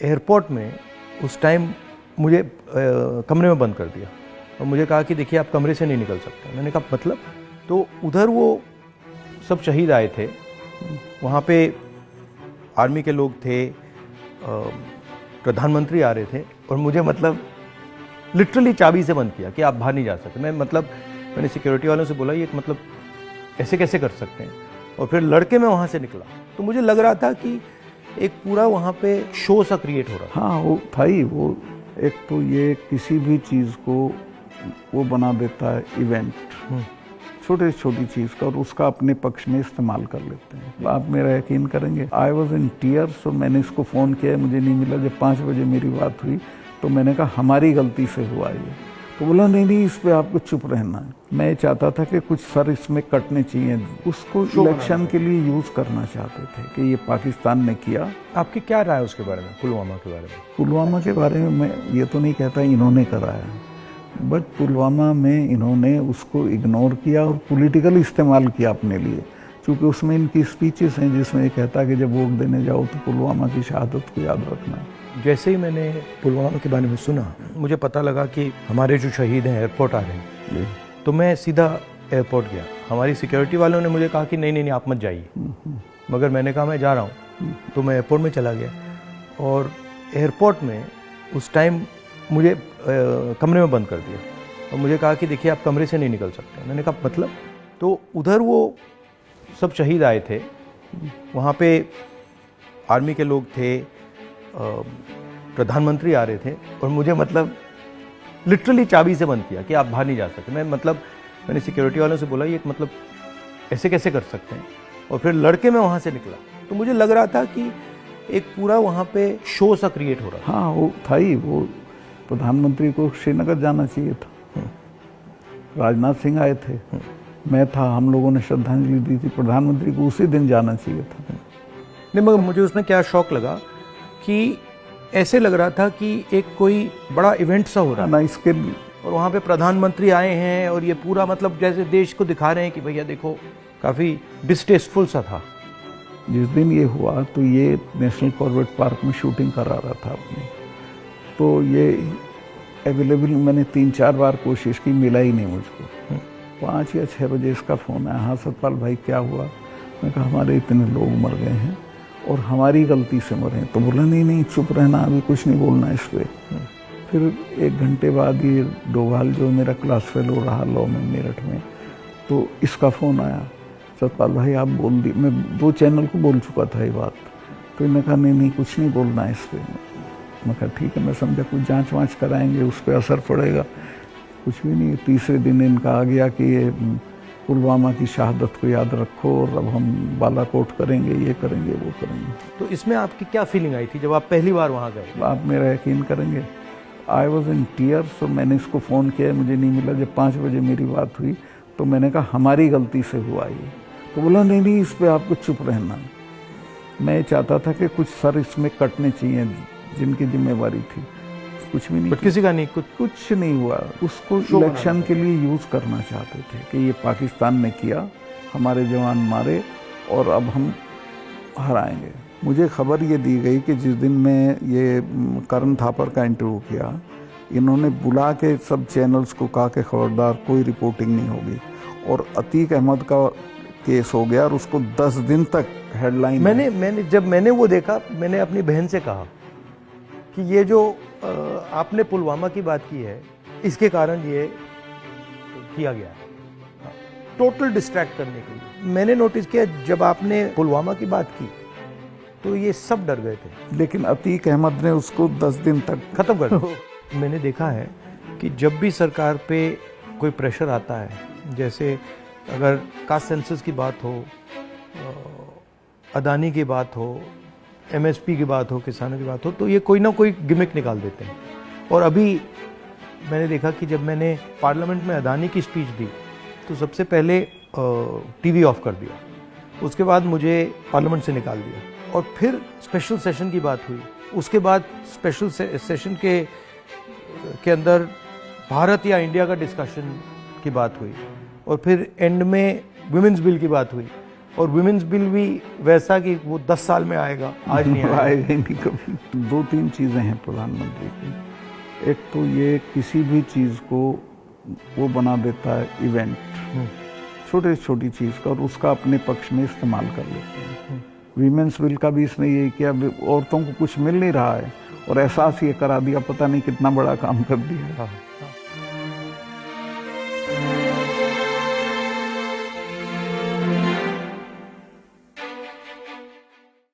Airport में उस time मुझे कमरे में बंद कर दिया और मुझे कहा कि देखिए आप कमरे से नहीं निकल सकते। मैंने कहा मतलब? तो उधर वो सब शहीद आए थे, वहाँ पे आर्मी के लोग थे, प्रधानमंत्री आ रहे थे और मुझे मतलब लिटरली चाबी से बंद किया कि आप बाहर नहीं जा सकते। मैंने सिक्योरिटी वालों से बोला ये मतलब ऐसे कैसे कर सकते हैं, और फिर लड़के मैं वहाँ से निकला तो मुझे लग रहा था कि एक पूरा वहाँ पे शो सा क्रिएट हो रहा था। हाँ वो था ही, वो एक तो ये किसी भी चीज़ को वो बना देता है इवेंट, छोटी छोटी चीज़ का, और उसका अपने पक्ष में इस्तेमाल कर लेते हैं। आप मेरा यकीन करेंगे, आई वॉज इन टीयर्स और मैंने इसको फ़ोन किया, मुझे नहीं मिला। जब 5 बजे मेरी बात हुई तो मैंने कहा हमारी गलती से हुआ ये। तो बोला नहीं इस पे आपको चुप रहना है। मैं चाहता था कि कुछ सर इसमें कटने चाहिए, उसको इलेक्शन के लिए यूज़ करना चाहते थे कि ये पाकिस्तान ने किया। आपकी क्या राय है उसके बारे में, पुलवामा के बारे में? पुलवामा के बारे में मैं ये तो नहीं कहता इन्होंने करा है, बट पुलवामा में इन्होंने उसको इग्नोर किया और पॉलिटिकल इस्तेमाल किया अपने लिए, क्योंकि उसमें इनकी स्पीचेस हैं जिसमें ये कहता है कि जब वोट देने जाओ तो पुलवामा की शहादत को याद रखना। जैसे ही मैंने पुलवामा के बारे में सुना, मुझे पता लगा कि हमारे जो शहीद हैं एयरपोर्ट आ रहे हैं, तो मैं सीधा एयरपोर्ट गया। हमारी सिक्योरिटी वालों ने मुझे कहा कि नहीं आप मत जाइए, मगर मैंने कहा मैं जा रहा हूँ। तो मैं एयरपोर्ट में चला गया और एयरपोर्ट में उस टाइम मुझे कमरे में बंद कर दिया और मुझे कहा कि देखिए आप कमरे से नहीं निकल सकते। मैंने कहा मतलब? तो उधर वो सब शहीद आए थे, वहाँ पे आर्मी के लोग थे, प्रधानमंत्री आ रहे थे और मुझे मतलब लिटरली चाबी से बंद किया कि आप बाहर नहीं जा सकते। मैंने सिक्योरिटी वालों से बोला ये मतलब ऐसे कैसे कर सकते हैं, और फिर लड़के मैं वहाँ से निकला तो मुझे लग रहा था कि एक पूरा वहाँ पे शो सा क्रिएट हो रहा था। हाँ वो था ही, वो प्रधानमंत्री को श्रीनगर जाना चाहिए था, राजनाथ सिंह आए थे, मैं था, हम लोगों ने श्रद्धांजलि दी थी। प्रधानमंत्री को उसी दिन जाना चाहिए था। नहीं मगर मुझे उसमें क्या शौक लगा कि ऐसे लग रहा था कि एक कोई बड़ा इवेंट सा हो रहा ना इसके, और वहाँ पे प्रधानमंत्री आए हैं और ये पूरा मतलब जैसे देश को दिखा रहे हैं कि भैया देखो, काफ़ी डिस्टेस्टफुल सा था। जिस दिन ये हुआ तो ये नेशनल कॉर्बेट पार्क में शूटिंग करा रहा था अपनी, तो ये अवेलेबल मैंने 3-4 बार कोशिश की, मिला ही नहीं मुझको। 5 या 6 बजे इसका फ़ोन आया, हाँ सतपाल भाई क्या हुआ? मैं कहा हमारे इतने लोग मर गए हैं और हमारी गलती से मरे हैं। तो बोला नहीं चुप रहना, अभी कुछ नहीं बोलना इस पर। फिर 1 घंटे बाद ये डोभाल जो मेरा क्लास फेलो रहा लॉ में मेरठ में, तो इसका फ़ोन आया, सतपाल भाई आप बोल दी। मैं 2 चैनल को बोल चुका था ये बात, तो इन्होंने कहा नहीं कुछ नहीं बोलना है इस पर। मैं कहा ठीक है, मैं समझा कुछ जांच वाँच कराएंगे, उस पर असर पड़ेगा। कुछ भी नहीं। तीसरे दिन इनका आ गया कि ये पुलवामा की शहादत को याद रखो और अब हम बालाकोट करेंगे, ये करेंगे, वो करेंगे। तो इसमें आपकी क्या फीलिंग आई थी जब आप पहली बार वहाँ गए? आप मेरा यकीन करेंगे, आई वॉज इन टीयर्स और मैंने इसको फ़ोन किया, मुझे नहीं मिला। जब 5 बजे मेरी बात हुई तो मैंने कहा हमारी गलती से हुआ ये। तो बोला नहीं इस पर आपको चुप रहना है। मैं चाहता था कि कुछ सर इसमें कटने चाहिए जिनकी जिम्मेवारी थी, कुछ भी नहीं, किसी का नहीं, कुछ नहीं हुआ। उसको इलेक्शन के लिए यूज़ करना चाहते थे कि ये पाकिस्तान ने किया, हमारे जवान मारे और अब हम हराएंगे। मुझे खबर ये दी गई कि जिस दिन मैं ये करण थापर का इंटरव्यू किया, इन्होंने बुला के सब चैनल्स को कहा कि खबरदार कोई रिपोर्टिंग नहीं होगी, और अतीक अहमद का केस हो गया और उसको 10 दिन तक हेडलाइन। जब मैंने वो देखा, मैंने अपनी बहन से कहा कि ये जो आपने पुलवामा की बात की है, इसके कारण ये किया गया है टोटल डिस्ट्रैक्ट करने के लिए। मैंने नोटिस किया जब आपने पुलवामा की बात की तो ये सब डर गए थे, लेकिन अतीक अहमद ने उसको 10 दिन तक खत्म कर दिया। मैंने देखा है कि जब भी सरकार पे कोई प्रेशर आता है, जैसे अगर कास्ट सेंसस की बात हो, अदानी की बात हो, MSP की बात हो, किसानों की बात हो, तो ये कोई ना कोई गिमिक निकाल देते हैं। और अभी मैंने देखा कि जब मैंने पार्लियामेंट में अदानी की स्पीच दी तो सबसे पहले TV ऑफ कर दिया, उसके बाद मुझे पार्लियामेंट से निकाल दिया, और फिर स्पेशल सेशन की बात हुई, उसके बाद स्पेशल सेशन के अंदर भारत या इंडिया का डिस्कशन की बात हुई, और फिर एंड में विमेंस बिल की बात हुई। और वुमेन्स बिल भी वैसा कि वो 10 साल में आएगा, आज नहीं आएगा। आएगा ही नहीं कभी। 2-3 चीज़ें हैं प्रधानमंत्री की। एक तो ये किसी भी चीज़ को वो बना देता है इवेंट, छोटी छोटी चीज़ का, और उसका अपने पक्ष में इस्तेमाल कर लेते हैं। वीमेंस बिल का भी इसने ये किया, औरतों को कुछ मिल नहीं रहा है और एहसास ये करा दिया, पता नहीं कितना बड़ा काम कर दिया। हाँ।